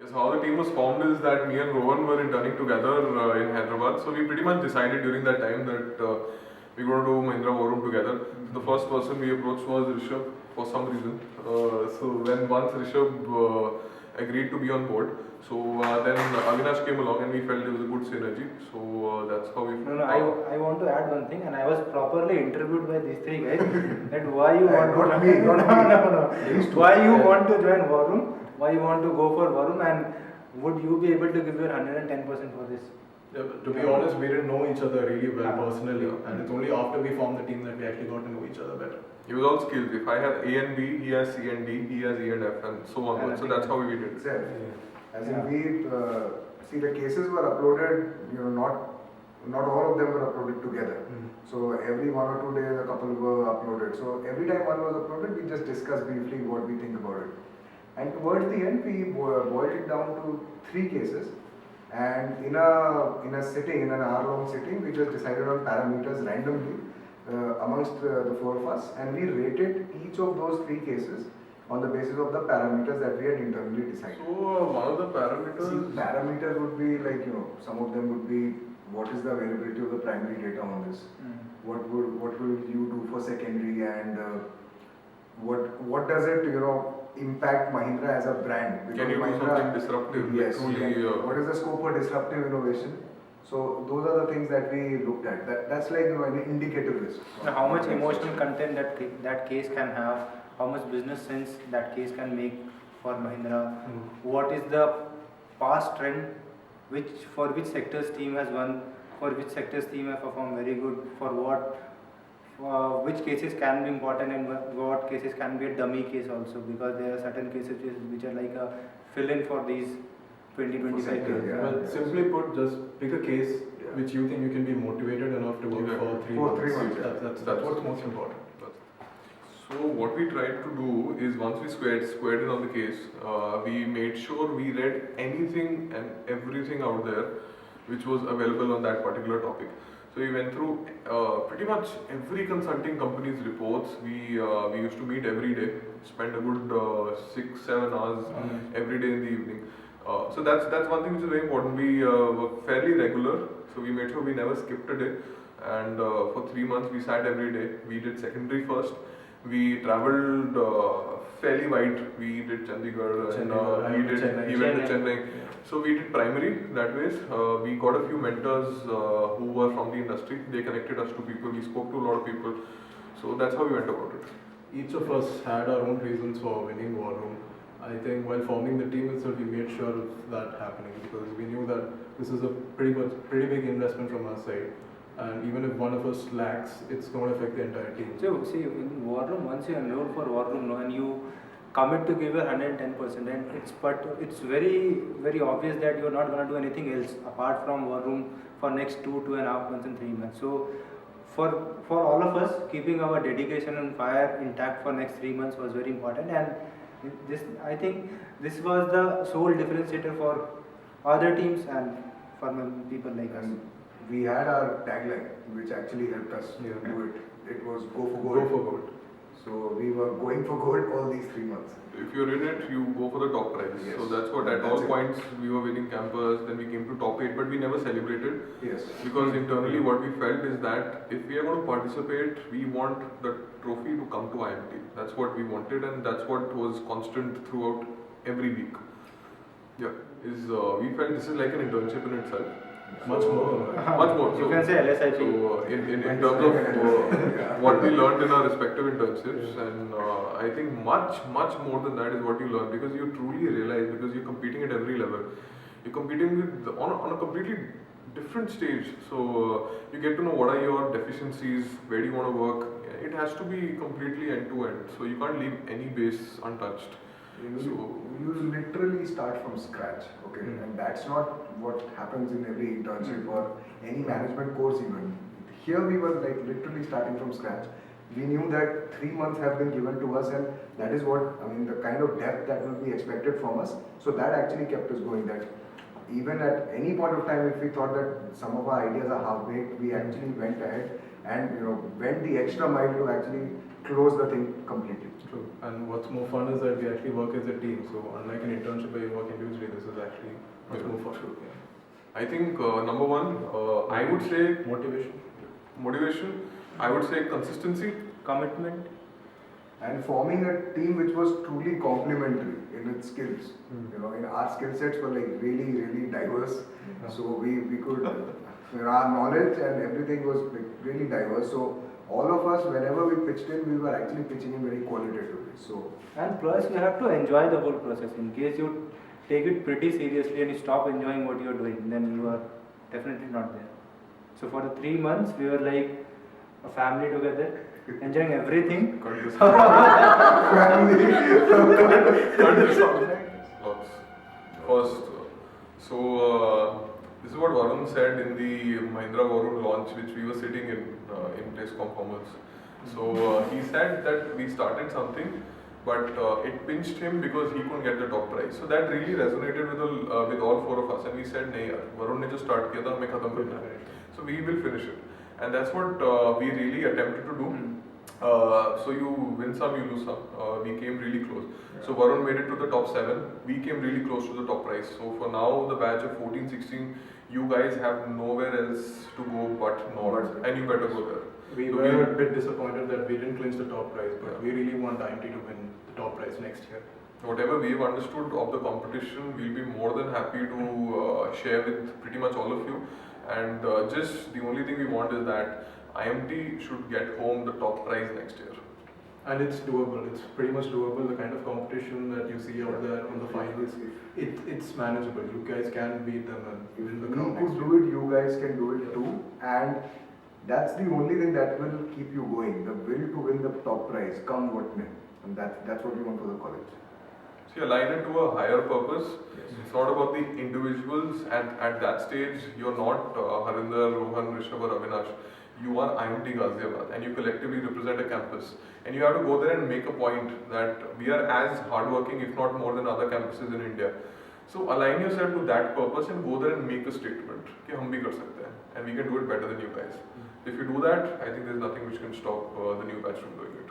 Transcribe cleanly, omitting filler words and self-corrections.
Yes, how the team was formed is that me and Rohan were interning together in Hyderabad. So we pretty much decided during that time that we're going to do Mahindra War Room together. The first person we approached was Rishabh for some reason. So when once Rishabh agreed to be on board, so then Avinash came along and we felt there was a good synergy. So that's how we. No, I want to add one thing, and I was properly interviewed by these three guys. That why you want to not me. no. Why you want to join War Room? Why you want to go for War Room? And would you be able to give your 110% for this? Yeah, to be honest, we didn't know each other really well personally, and it's only after we formed the team that we actually got to know each other better. It was all skills. If I have A and B, he has C and D, he has E and F, and so on. So that's how we did it. As in we see the cases were uploaded, not all of them were uploaded together. So every 1 or 2 days a couple were uploaded. So every time one was uploaded, we just discussed briefly what we think about it. And towards the end, we boiled it down to 3 cases. And in a sitting, in an hour-long sitting, we just decided on parameters randomly amongst the 4 of us, and we rated each of those 3 cases on the basis of the parameters that we had internally decided. So one of the parameters. See, parameters would be like, some of them would be what is the availability of the primary data on this, what will you do for secondary, and what does it impact Mahindra as a brand? Because can you do something disruptive? Yes. Truly, what is the scope for disruptive innovation? So those are the things that we looked at. That's like an indicative list. Now, how much emotional content that case can have? How much business sense that case can make for Mahindra? What is the past trend? For which sectors team has won? For which sectors team have performed very good? For what? Which cases can be important and what cases can be a dummy case also, because there are certain cases which are like a fill-in for these 20-25 cases. Well, simply put, just pick a case which you think you can be motivated enough to work for 3 months. That's what's most important. So what we tried to do is once we squared in on the case, we made sure we read anything and everything out there which was available on that particular topic. So we went through pretty much every consulting company's reports. We used to meet every day, spend a good 6-7 hours every day in the evening. So that's one thing which is very important. We were fairly regular, so we made sure we never skipped a day. And for 3 months we sat every day. We did secondary first. We travelled fairly wide. We did Chandigarh and we went to Chennai. So we did primary that way. We got a few mentors who were from the industry. They connected us to people. We spoke to a lot of people. So that's how we went about it. Each of us had our own reasons for winning War Room. I think while forming the team itself, we made sure of that happening because we knew that this is a pretty big investment from our side. And even if one of us lacks, it's going to affect the entire team. So, see, in War Room, once you enroll for War Room, and you commit to give your 110%, and it's very, very obvious that you're not going to do anything else apart from War Room for next 2.5 months and 3 months. So, for all of us, keeping our dedication and fire intact for next 3 months was very important, and I think this was the sole differentiator for other teams and for people like us. We had our tagline, which actually helped us do it. It was go for gold. Go for gold. So we were going for gold all these 3 months. If you're in it, you go for the top prize. Yes. So that's what at all points we were winning campus. Then we came to top 8, but we never celebrated. Yes. Because internally, what we felt is that if we are going to participate, we want the trophy to come to IMT. That's what we wanted, and that's what was constant throughout every week. Yeah, we felt this is like an internship in itself. Much more. Much more. You can say LSIP. So, in terms of what we learned in our respective internships, and I think much more than that is what you learn because you truly realize because you're competing at every level. You're competing with on a completely different stage. So you get to know what are your deficiencies, where do you want to work. It has to be completely end to end. So you can't leave any base untouched. You literally start from scratch, okay? And that's not what happens in every internship or any management course even. Here we were like literally starting from scratch. We knew that 3 months have been given to us and that is what, the kind of depth that will be expected from us. So that actually kept us going, that even at any point of time if we thought that some of our ideas are half-baked, we actually went ahead and went the extra mile to actually close the thing completely. True. And what's more fun is that we actually work as a team. So unlike an internship where you work individually, this is actually much more fun. Yeah. I think number one, I would say motivation. I would say consistency. Commitment. And forming a team which was truly complementary in its skills. In our skill sets were like really, really diverse. So we could, our knowledge and everything was like really diverse. So all of us, whenever we pitched in, we were actually pitching in very qualitatively. So And plus, you have to enjoy the whole process. In case you take it pretty seriously and you stop enjoying what you're doing, then you are definitely not there. So for the 3 months, we were like a family together, enjoying everything. Cut this Lots. First, this is what Varun said in the Mahindra Varun launch, which we were sitting in Playscom Commerce. So he said that we started something, but it pinched him because he couldn't get the top prize. So that really resonated with all four of us, and we said, "नहीं यार, Varun ने जो start किया था, हमें खत्म करना है. So we will finish it." And that's what we really attempted to do. So you win some, you lose some. We came really close. So Varun made it to the top 7. We came really close to the top prize. So for now, the batch of 14, 16, you guys have nowhere else to go but north, and you better go there. We So were a bit disappointed that we didn't clinch the top prize, but we really want IMT to win the top prize next year. Whatever we've understood of the competition, we'll be more than happy to share with pretty much all of you. And just the only thing we want is that IMT should get home the top prize next year. And it's doable. It's pretty much doable. The kind of competition that you see out there on the finals, it's manageable. You guys can beat them and win the We crown could next do year. it, you guys can do it too. And that's the only thing that will keep you going, the will to win the top prize, come what may. And that's what we want for the college. See, align it to a higher purpose. It's not about the individuals, and at that stage, you're not Harinder, Rohan, Rishabh, or Avinash. You are IMT Ghaziabad, and you collectively represent a campus. And you have to go there and make a point that we are as hardworking, if not more, than other campuses in India. So align yourself to that purpose and go there and make a statement कि हम भी कर सकते हैं, and we can do it better than you guys. If you do that, I think there's nothing which can stop the new batch from doing it.